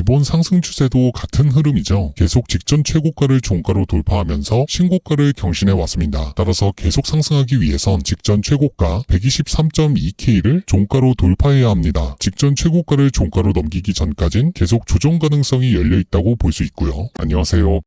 이번 상승 추세도 같은 흐름이죠. 계속 직전 최고가를 종가로 돌파하면서 신고가를 경신해 왔습니다. 따라서 계속 상승하기 위해선 직전 최고가 123.2K를 종가로 돌파해야 합니다. 직전 최고가를 종가로 넘기기 전까진 계속 조정 가능성이 열려 있다고 볼 수 있고요. 안녕하세요.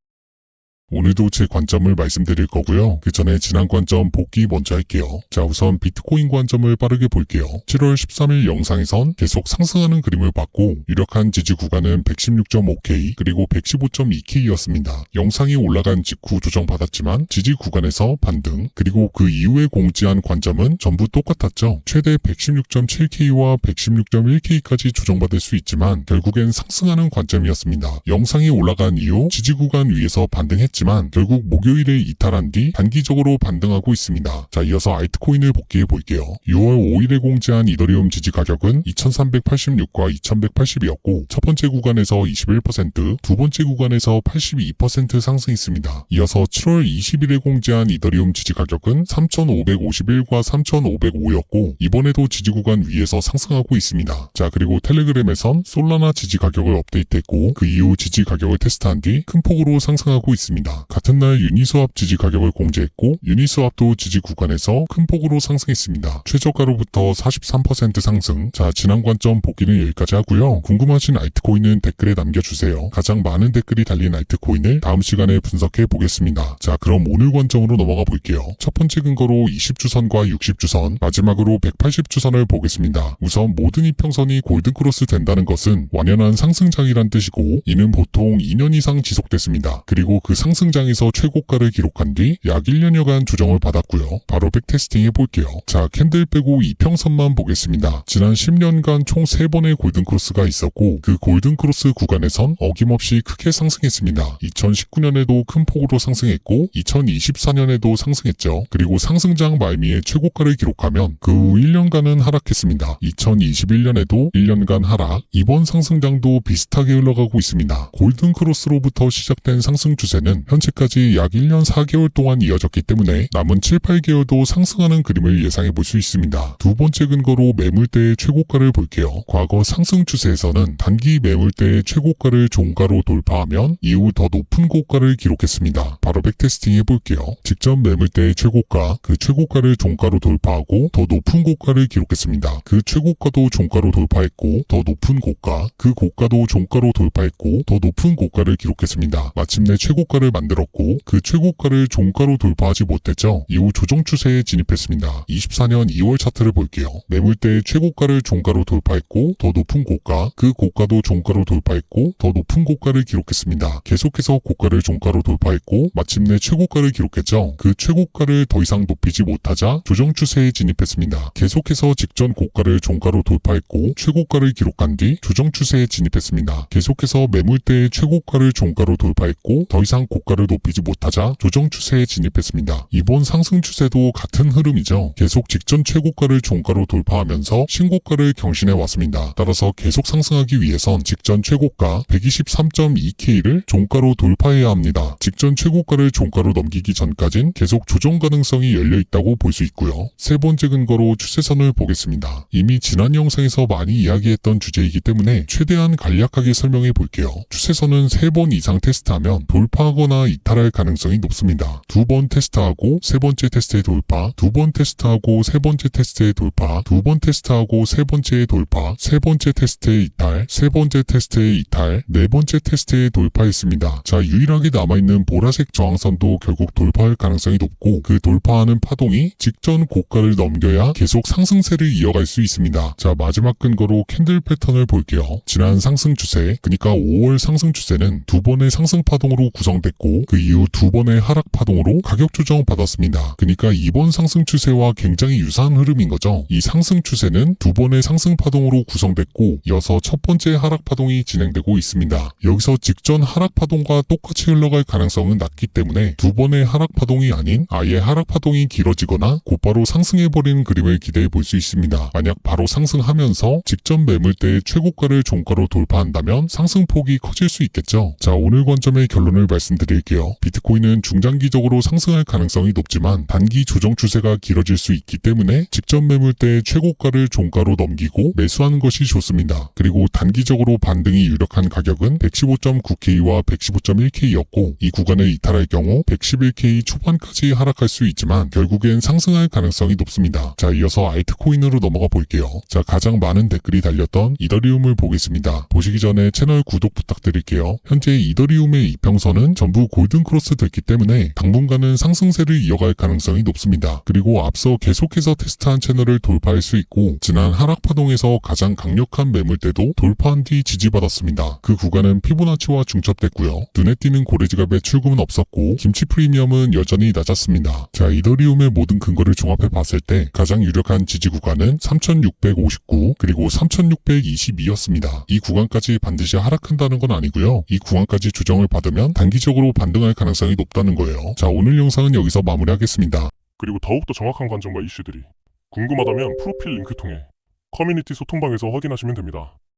오늘도 제 관점을 말씀드릴 거고요. 그 전에 지난 관점 복귀 먼저 할게요. 자, 우선 비트코인 관점을 빠르게 볼게요. 7월 13일 영상에선 계속 상승하는 그림을 봤고 유력한 지지 구간은 116.5K 그리고 115.2K였습니다. 영상이 올라간 직후 조정받았지만 지지 구간에서 반등 그리고 그 이후에 공지한 관점은 전부 똑같았죠. 최대 116.7K와 116.1K까지 조정받을 수 있지만 결국엔 상승하는 관점이었습니다. 영상이 올라간 이후 지지 구간 위에서 반등했지만 결국 목요일에 이탈한 뒤 단기적으로 반등하고 있습니다. 자, 이어서 알트코인을 복귀해 볼게요. 6월 5일에 공지한 이더리움 지지 가격은 2386과 2180이었고 첫 번째 구간에서 21%, 두 번째 구간에서 82% 상승했습니다. 이어서 7월 20일에 공지한 이더리움 지지 가격은 3551과 3505였고 이번에도 지지 구간 위에서 상승하고 있습니다. 자, 그리고 텔레그램에선 솔라나 지지 가격을 업데이트했고 그 이후 지지 가격을 테스트한 뒤 큰 폭으로 상승하고 있습니다. 같은 날 유니스왑 지지 가격을 공지했고 유니스왑도 지지 구간에서 큰 폭으로 상승했습니다. 최저가로부터 43% 상승. 자, 지난 관점 보기는 여기까지 하고요. 궁금하신 알트코인은 댓글에 남겨주세요. 가장 많은 댓글이 달린 알트코인을 다음 시간에 분석해 보겠습니다. 자, 그럼 오늘 관점으로 넘어가 볼게요. 첫 번째 근거로 20주선과 60주선, 마지막으로 180주선을 보겠습니다. 우선 모든 이평선이 골든크로스 된다는 것은 완연한 상승장이란 뜻이고 이는 보통 2년 이상 지속됐습니다. 그리고 그 상승장에서 최고가를 기록한 뒤 약 1년여간 조정을 받았고요. 바로 백테스팅 해볼게요. 자, 캔들 빼고 이평선만 보겠습니다. 지난 10년간 총 3번의 골든크로스가 있었고 그 골든크로스 구간에선 어김없이 크게 상승했습니다. 2019년에도 큰 폭으로 상승했고 2024년에도 상승했죠. 그리고 상승장 말미에 최고가를 기록하면 그 후 1년간은 하락했습니다. 2021년에도 1년간 하락, 이번 상승장도 비슷하게 흘러가고 있습니다. 골든크로스로부터 시작된 상승 추세는 현재까지 약 1년 4개월 동안 이어졌기 때문에 남은 7, 8개월도 상승하는 그림을 예상해 볼 수 있습니다. 두 번째 근거로 매물대의 최고가를 볼게요. 과거 상승 추세에서는 단기 매물대의 최고가를 종가로 돌파하면 이후 더 높은 고가를 기록했습니다. 바로 백테스팅 해볼게요. 직전 매물대의 최고가, 그 최고가를 종가로 돌파하고 더 높은 고가를 기록했습니다. 그 최고가도 종가로 돌파했고 더 높은 고가, 그 고가도 종가로 돌파했고 더 높은 고가를 기록했습니다. 마침내 최고가를 만들었고 그 최고가를 종가로 돌파하지 못했죠. 이후 조정 추세에 진입했습니다. 24년 2월 차트를 볼게요. 매물대의 최고가를 종가로 돌파했고 더 높은 고가, 그 고가도 종가로 돌파했고 더 높은 고가를 기록했습니다. 계속해서 고가를 종가로 돌파했고 마침내 최고가를 기록했죠. 그 최고가를 더 이상 높이지 못하자 조정 추세에 진입했습니다. 계속해서 직전 고가를 종가로 돌파했고 최고가를 기록한 뒤 조정 추세에 진입했습니다. 계속해서 매물대의 최고가를 종가로 돌파했고 더 이상 고가를 높이지 못하자 조정 추세에 진입했습니다. 이번 상승 추세도 같은 흐름이죠. 계속 직전 최고가를 종가로 돌파하면서 신고가를 경신해 왔습니다. 따라서 계속 상승하기 위해선 직전 최고가 123.2K를 종가로 돌파해야 합니다. 직전 최고가를 종가로 넘기기 전까진 계속 조정 가능성이 열려 있다고 볼 수 있고요. 세 번째 근거로 추세선을 보겠습니다. 이미 지난 영상에서 많이 이야기했던 주제이기 때문에 최대한 간략하게 설명해 볼게요. 추세선은 3번 이상 테스트하면 돌파하거나 이탈할 가능성이 높습니다. 2번 테스트하고 세 번째 테스트의 돌파, 2번 테스트하고 세 번째 테스트의 돌파, 2번 테스트하고 세 번째의 돌파, 세 번째 테스트의 이탈, 세 번째 테스트의 이탈, 네 번째 테스트의 돌파했습니다. 자, 유일하게 남아있는 보라색 저항선도 결국 돌파할 가능성이 높고 그 돌파하는 파동이 직전 고가를 넘겨야 계속 상승세를 이어갈 수 있습니다. 자, 마지막 근거로 캔들 패턴을 볼게요. 지난 상승 추세, 그러니까 5월 상승 추세는 2번의 상승 파동으로 구성됐고 그 이후 2번의 하락 파동으로 가격 조정 받았습니다. 그러니까 이번 상승 추세와 굉장히 유사한 흐름인 거죠. 이 상승 추세는 2번의 상승 파동으로 구성됐고 이어서 첫 번째 하락 파동이 진행되고 있습니다. 여기서 직전 하락 파동과 똑같이 흘러갈 가능성은 낮기 때문에 2번의 하락 파동이 아닌 아예 하락 파동이 길어지거나 곧바로 상승해버리는 그림을 기대해 볼 수 있습니다. 만약 바로 상승하면서 직전 매물대의 최고가를 종가로 돌파한다면 상승폭이 커질 수 있겠죠. 자, 오늘 관점의 결론을 말씀드리겠습니다. 드릴게요. 비트코인은 중장기적으로 상승할 가능성이 높지만 단기 조정 추세가 길어질 수 있기 때문에 직전 매물 때 최고가를 종가로 넘기고 매수하는 것이 좋습니다. 그리고 단기적으로 반등이 유력한 가격은 115.9K와 115.1K였고 이 구간을 이탈할 경우 111K 초반까지 하락할 수 있지만 결국엔 상승할 가능성이 높습니다. 자, 이어서 알트코인으로 넘어가 볼게요. 자, 가장 많은 댓글이 달렸던 이더리움을 보겠습니다. 보시기 전에 채널 구독 부탁드릴게요. 현재 이더리움의 이평선은 전부 골든크로스 됐기 때문에 당분간은 상승세를 이어갈 가능성이 높습니다. 그리고 앞서 계속해서 테스트한 채널을 돌파할 수 있고 지난 하락파동에서 가장 강력한 매물대도 돌파한 뒤 지지받았습니다. 그 구간은 피보나치와 중첩됐고요. 눈에 띄는 고래지갑의 출금은 없었고 김치 프리미엄은 여전히 낮았습니다. 자, 이더리움의 모든 근거를 종합해 봤을 때 가장 유력한 지지 구간은 3659 그리고 3622였습니다. 이 구간까지 반드시 하락한다는 건 아니고요. 이 구간까지 조정을 받으면 단기적으로 반등할 가능성이 높다는 거예요. 자, 오늘 영상은 여기서 마무리하겠습니다. 그리고 더욱더 정확한 관점과 이슈들이 궁금하다면 프로필 링크 통해 커뮤니티 소통방에서 확인하시면 됩니다.